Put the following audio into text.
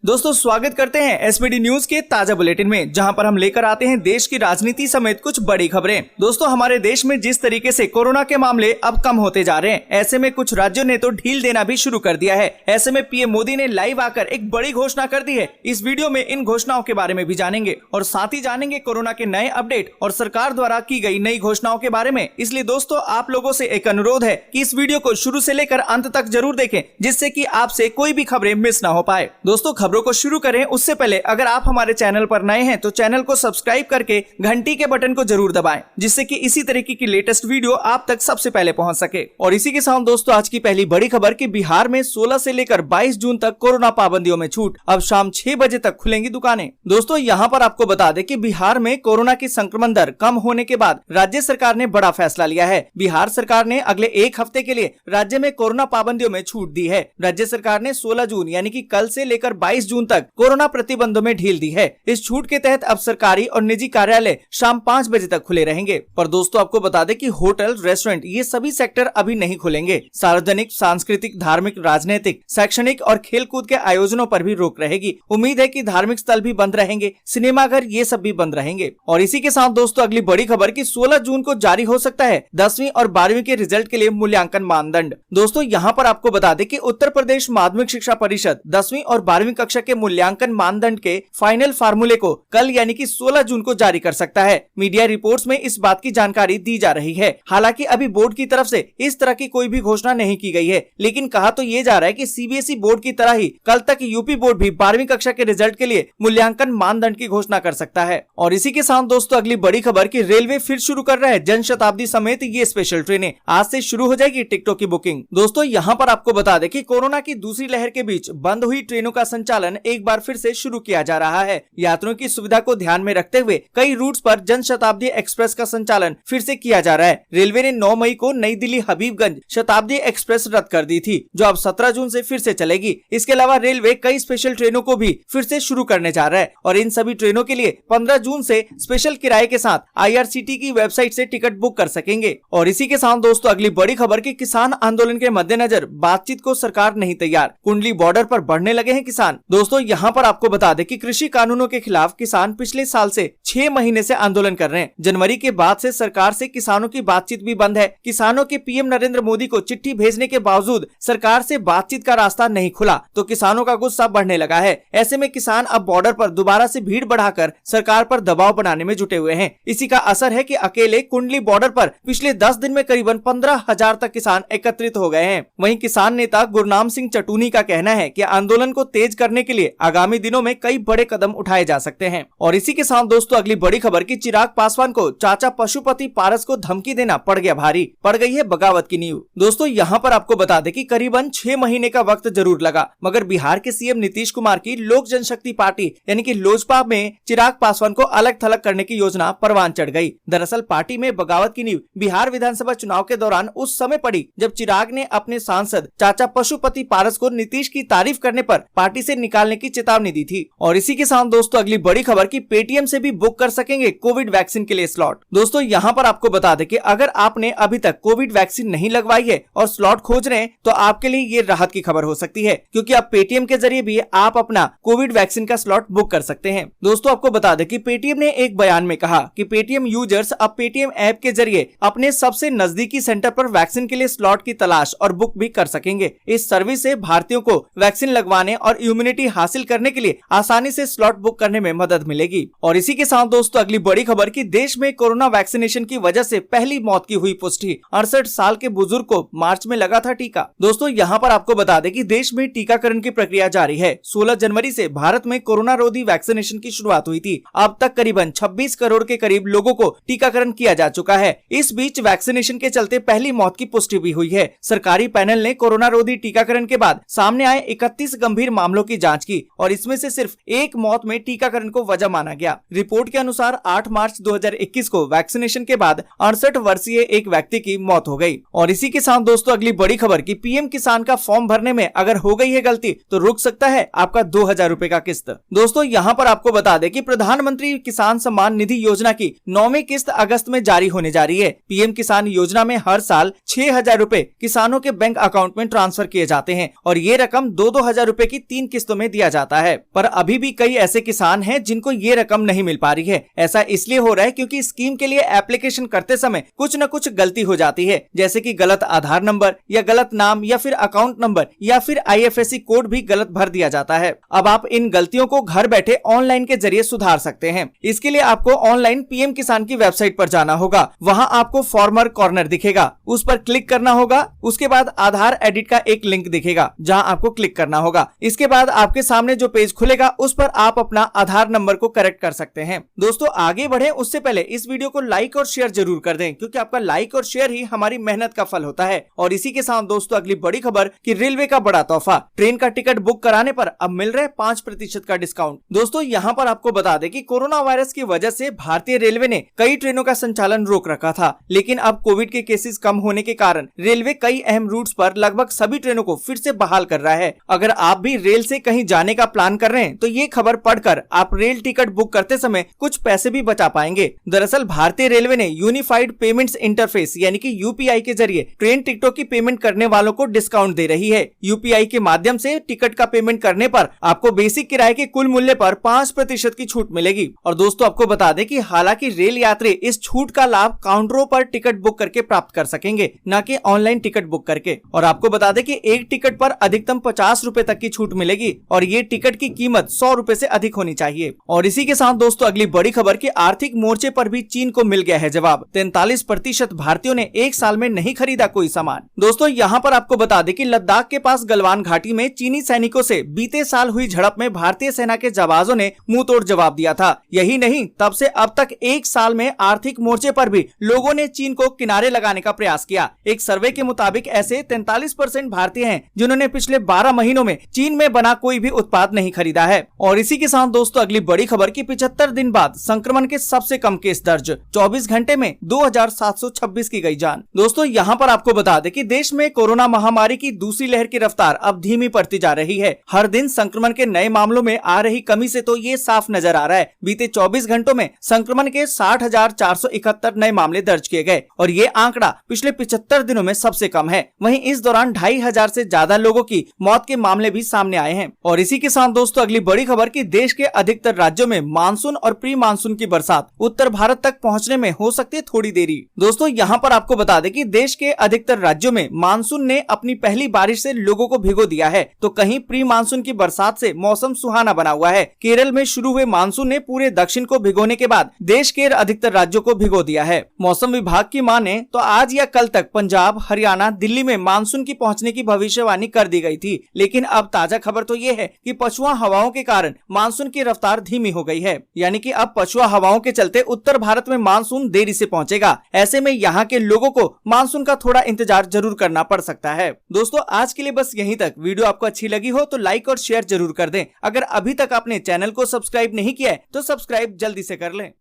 दोस्तों स्वागत करते हैं एसपीडी न्यूज के ताजा बुलेटिन में, जहां पर हम लेकर आते हैं देश की राजनीति समेत कुछ बड़ी खबरें। दोस्तों हमारे देश में जिस तरीके से कोरोना के मामले अब कम होते जा रहे हैं, ऐसे में कुछ राज्यों ने तो ढील देना भी शुरू कर दिया है। ऐसे में पीएम मोदी ने लाइव आकर एक बड़ी घोषणा कर दी है। इस वीडियो में इन घोषणाओं के बारे में भी जानेंगे और साथ ही जानेंगे कोरोना के नए अपडेट और सरकार द्वारा की गई नई घोषणाओं के बारे में। इसलिए दोस्तों आप लोगों से एक अनुरोध है कि इस वीडियो को शुरू से लेकर अंत तक जरूर देखें, जिससे कि आपसे कोई भी खबरें मिस ना हो पाए। दोस्तों खबरों को शुरू करें उससे पहले अगर आप हमारे चैनल पर नए हैं तो चैनल को सब्सक्राइब करके घंटी के बटन को जरूर दबाएं, जिससे कि इसी तरीके की लेटेस्ट वीडियो आप तक सबसे पहले पहुंच सके। और इसी के साथ दोस्तों आज की पहली बड़ी खबर कि बिहार में 16 से लेकर 22 जून तक कोरोना पाबंदियों में छूट। अब शाम 6 बजे तक खुलेंगी दुकानें। दोस्तों यहाँ पर आपको बता दें कि बिहार में कोरोना की संक्रमण दर कम होने के बाद राज्य सरकार ने बड़ा फैसला लिया है। बिहार सरकार ने अगले एक हफ्ते के लिए राज्य में कोरोना पाबंदियों में छूट दी है। राज्य सरकार ने 16 जून यानी कि कल से लेकर 22 जून तक कोरोना प्रतिबंधों में ढील दी है। इस छूट के तहत अब सरकारी और निजी कार्यालय शाम 5 बजे तक खुले रहेंगे। पर दोस्तों आपको बता दें कि होटल, रेस्टोरेंट ये सभी सेक्टर अभी नहीं खुलेंगे। सार्वजनिक, सांस्कृतिक, धार्मिक, राजनीतिक, शैक्षणिक और खेलकूद के आयोजनों पर भी रोक रहेगी। उम्मीद है कि धार्मिक स्थल भी बंद रहेंगे, सिनेमाघर ये सब भी बंद रहेंगे। और इसी के साथ दोस्तों अगली बड़ी खबर की 16 जून को जारी हो सकता है 10वीं और 12वीं के रिजल्ट के लिए मूल्यांकन मानदंड। दोस्तों यहाँ पर आपको बता दें कि उत्तर प्रदेश माध्यमिक शिक्षा परिषद 10वीं और 12वीं कक्षा के मूल्यांकन मानदंड के फाइनल फार्मूले को कल यानी कि 16 जून को जारी कर सकता है। मीडिया रिपोर्ट्स में इस बात की जानकारी दी जा रही है। हालांकि अभी बोर्ड की तरफ से इस तरह की कोई भी घोषणा नहीं की गई है, लेकिन कहा तो ये जा रहा है कि सीबीएसई बोर्ड की तरह ही कल तक यूपी बोर्ड भी 12वीं कक्षा के रिजल्ट के लिए मूल्यांकन मानदंड की घोषणा कर सकता है। और इसी के साथ दोस्तों अगली बड़ी खबर की रेलवे फिर शुरू कर रहा है जनशताब्दी समेत ये स्पेशल ट्रेनें। आज से शुरू हो जाएगी टिकटों की बुकिंग। दोस्तों यहाँ पर आपको बता दें कि कोरोना की दूसरी लहर के बीच बंद हुई ट्रेनों का संचालन एक बार फिर से शुरू किया जा रहा है। यात्रियों की सुविधा को ध्यान में रखते हुए कई रूट्स पर जनशताब्दी एक्सप्रेस का संचालन फिर से किया जा रहा है। रेलवे ने 9 मई को नई दिल्ली हबीबगंज शताब्दी एक्सप्रेस रद्द कर दी थी, जो अब 17 जून से फिर से चलेगी। इसके अलावा रेलवे कई स्पेशल ट्रेनों को भी फिर से शुरू करने जा रहा है और इन सभी ट्रेनों के लिए 15 जून से स्पेशल किराए के साथ IRCTC की वेबसाइट से टिकट बुक कर सकेंगे। और इसी के साथ दोस्तों अगली बड़ी खबर की किसान आंदोलन के मद्देनजर बातचीत को सरकार नहीं तैयार। कुंडली बॉर्डर पर बढ़ने लगे हैं किसान। दोस्तों यहाँ पर आपको बता दें कि कृषि कानूनों के खिलाफ किसान पिछले साल से 6 महीने से आंदोलन कर रहे हैं। जनवरी के बाद से सरकार से किसानों की बातचीत भी बंद है। किसानों के पीएम नरेंद्र मोदी को चिट्ठी भेजने के बावजूद सरकार से बातचीत का रास्ता नहीं खुला, तो किसानों का गुस्सा बढ़ने लगा है। ऐसे में किसान अब बॉर्डर पर दोबारा से भीड़ बढ़ाकर सरकार पर दबाव बनाने में जुटे हुए हैं। इसी का असर है कि अकेले कुंडली बॉर्डर पर पिछले 10 दिन में करीबन 15,000 तक किसान एकत्रित हो गए हैं। वहीं किसान नेता गुरनाम सिंह चटूनी का कहना है कि आंदोलन को तेज करने के लिए आगामी दिनों में कई बड़े कदम उठाए जा सकते हैं। और इसी के साथ दोस्तों अगली बड़ी खबर की चिराग पासवान को चाचा पशुपति पारस को धमकी देना पड़ गया भारी, पड़ गई है बगावत की नींव। दोस्तों यहाँ पर आपको बता दें कि करीबन 6 महीने का वक्त जरूर लगा, मगर बिहार के सीएम नीतीश कुमार की लोक जनशक्ति पार्टी यानी कि लोजपा में चिराग पासवान को अलग थलग करने की योजना परवान चढ़ गई। दरअसल पार्टी में बगावत की नींव बिहार विधानसभा चुनाव के दौरान उस समय पड़ी जब चिराग ने अपने सांसद चाचा पशुपति पारस को नीतीश की तारीफ करने पर पार्टी से निकालने की चेतावनी दी थी। और इसी के साथ दोस्तों अगली बड़ी खबर की पेटीएम से भी बुक कर सकेंगे कोविड वैक्सीन के लिए स्लॉट। दोस्तों यहाँ पर आपको बता दें कि अगर आपने अभी तक कोविड वैक्सीन नहीं लगवाई है और स्लॉट खोज रहे हैं तो आपके लिए ये राहत की खबर हो सकती है, क्योंकि अब पेटीएम के जरिए भी आप अपना कोविड वैक्सीन का स्लॉट बुक कर सकते हैं। दोस्तों आपको बता दें कि पेटीएम ने एक बयान में कहा कि पेटीएम यूजर्स अब पेटीएम ऐप के जरिए अपने सबसे नजदीकी सेंटर पर वैक्सीन के लिए स्लॉट की तलाश और बुक भी कर सकेंगे। इस सर्विस से भारतीयों को वैक्सीन लगवाने और इम्यूनिटी हासिल करने के लिए आसानी से स्लॉट बुक करने में मदद मिलेगी। और इसी के साथ दोस्तों अगली बड़ी खबर की देश में कोरोना वैक्सीनेशन की वजह से पहली मौत की हुई पुष्टि। 68 साल के बुजुर्ग को मार्च में लगा था टीका। दोस्तों यहाँ पर आपको बता दें कि देश में टीकाकरण की प्रक्रिया जारी है। 16 जनवरी से भारत में कोरोना रोधी वैक्सीनेशन की शुरुआत हुई थी। अब तक करीबन 26 करोड़ के करीब लोगों को टीकाकरण किया जा चुका है। इस बीच वैक्सीनेशन के चलते पहली मौत की पुष्टि भी हुई है। सरकारी पैनल ने कोरोना रोधी टीकाकरण के बाद सामने आए 31 गंभीर मामलों की जांच की और इसमें से सिर्फ एक मौत में टीकाकरण को वजह माना गया। रिपोर्ट के अनुसार 8 मार्च 2021 को वैक्सीनेशन के बाद 68 वर्षीय एक व्यक्ति की मौत हो गई। और इसी के साथ दोस्तों अगली बड़ी खबर की पीएम किसान का फॉर्म भरने में अगर हो गई है गलती तो रुक सकता है आपका 2000 रुपए का किस्त। दोस्तों यहाँ पर आपको बता दें कि प्रधानमंत्री किसान सम्मान निधि योजना की 9वीं किस्त अगस्त में जारी होने जा रही है। पीएम किसान योजना में हर साल 6000 रुपए किसानों के बैंक अकाउंट में ट्रांसफर किए जाते हैं और ये रकम 2-2 हजार रुपए की 3 किस्तों किस्तों में दिया जाता है। पर अभी भी कई ऐसे किसान हैं जिनको ये रकम नहीं मिल पा रही है। ऐसा इसलिए हो रहा है क्योंकि स्कीम के लिए एप्लीकेशन करते समय कुछ न कुछ गलती हो जाती है, जैसे कि गलत आधार नंबर या गलत नाम या फिर अकाउंट नंबर या फिर IFSC कोड भी गलत भर दिया जाता है। अब आप इन गलतियों को घर बैठे ऑनलाइन के जरिए सुधार सकते हैं। इसके लिए आपको ऑनलाइन PM किसान की वेबसाइट पर जाना होगा। वहां आपको फार्मर कॉर्नर दिखेगा, उस पर क्लिक करना होगा। उसके बाद आधार एडिट का एक लिंक दिखेगा जहां आपको क्लिक करना होगा। इसके बाद आपके सामने जो पेज खुलेगा उस पर आप अपना आधार नंबर को करेक्ट कर सकते हैं। दोस्तों आगे बढ़े उससे पहले इस वीडियो को लाइक और शेयर जरूर कर दें, क्योंकि आपका लाइक और शेयर ही हमारी मेहनत का फल होता है। और इसी के साथ दोस्तों अगली बड़ी खबर कि रेलवे का बड़ा तोहफा, ट्रेन का टिकट बुक कराने पर अब मिल रहे 5% का डिस्काउंट। दोस्तों यहाँ पर आपको बता दें कि कोरोना वायरस की वजह से भारतीय रेलवे ने कई ट्रेनों का संचालन रोक रखा था, लेकिन अब कोविड के केसेस कम होने के कारण रेलवे कई अहम रूट्स पर लगभग सभी ट्रेनों को फिर से बहाल कर रहा है। अगर आप भी रेल से कहीं जाने का प्लान कर रहे हैं तो ये खबर पढ़कर आप रेल टिकट बुक करते समय कुछ पैसे भी बचा पाएंगे। दरअसल भारतीय रेलवे ने यूनिफाइड पेमेंट्स इंटरफेस यानी कि UPI के जरिए ट्रेन टिकटों की पेमेंट करने वालों को डिस्काउंट दे रही है। UPI के माध्यम से टिकट का पेमेंट करने पर आपको बेसिक किराए के कुल मूल्य पर 5% की छूट मिलेगी। और दोस्तों आपको बता दें कि हालांकि रेल यात्री इस छूट का लाभ काउंटरों पर टिकट बुक करके प्राप्त कर सकेंगे, न कि ऑनलाइन टिकट बुक करके। और आपको बता दें कि एक टिकट पर अधिकतम 50 रुपए तक की छूट मिलेगी और ये टिकट की कीमत 100 रुपए से अधिक होनी चाहिए। और इसी के साथ दोस्तों अगली बड़ी खबर कि आर्थिक मोर्चे पर भी चीन को मिल गया है जवाब। 43% भारतीयों ने एक साल में नहीं खरीदा कोई सामान। दोस्तों यहाँ पर आपको बता दें कि लद्दाख के पास गलवान घाटी में चीनी सैनिकों से बीते साल हुई झड़प में भारतीय सेना के जवानों ने मुंह तोड़ जवाब दिया था। यही नहीं, तब से अब तक एक साल में आर्थिक मोर्चे पर भी लोगों ने चीन को किनारे लगाने का प्रयास किया। एक सर्वे के मुताबिक ऐसे 43% भारतीय हैं जिन्होंने पिछले 12 महीनों में चीन में बना कोई भी उत्पाद नहीं खरीदा है। और इसी के साथ दोस्तों अगली बड़ी खबर की 75 दिन बाद संक्रमण के सबसे कम केस दर्ज, 24 घंटे में 2726 की गई जान। दोस्तों यहाँ पर आपको बता दें कि देश में कोरोना महामारी की दूसरी लहर की रफ्तार अब धीमी पड़ती जा रही है। हर दिन संक्रमण के नए मामलों में आ रही कमी से तो ये साफ नजर आ रहा है। बीते 24 घंटों में संक्रमण के 60,471 नए मामले दर्ज किए गए और ये आंकड़ा पिछले 75 दिनों में सबसे कम है। वहीं इस दौरान 2,500 से ज्यादा लोगों की मौत के मामले भी सामने आए हैं। और इसी के साथ दोस्तों अगली बड़ी खबर कि देश के अधिकतर राज्यों में मानसून और प्री मानसून की बरसात उत्तर भारत तक पहुंचने में हो सकती है थोड़ी देरी। दोस्तों यहाँ पर आपको बता दें कि देश के अधिकतर राज्यों में मानसून ने अपनी पहली बारिश से लोगों को भिगो दिया है, तो कहीं प्री मानसून की बरसात से मौसम सुहाना बना हुआ है। केरल में शुरू हुए मानसून ने पूरे दक्षिण को भिगोने के बाद देश के अधिकतर राज्यों को भिगो दिया है। मौसम विभाग की माने तो आज या कल तक पंजाब, हरियाणा, दिल्ली में मानसून की पहुंचने की भविष्यवाणी कर दी गई थी, लेकिन अब ताजा खबर तो ये है कि पछुआ हवाओं के कारण मानसून की रफ्तार धीमी हो गई है। यानी कि अब पछुआ हवाओं के चलते उत्तर भारत में मानसून देरी से पहुंचेगा। ऐसे में यहाँ के लोगों को मानसून का थोड़ा इंतजार जरूर करना पड़ सकता है। दोस्तों आज के लिए बस यहीं तक। वीडियो आपको अच्छी लगी हो तो लाइक और शेयर जरूर कर दें। अगर अभी तक आपने चैनल को सब्सक्राइब नहीं किया है तो सब्सक्राइब जल्दी से कर लें।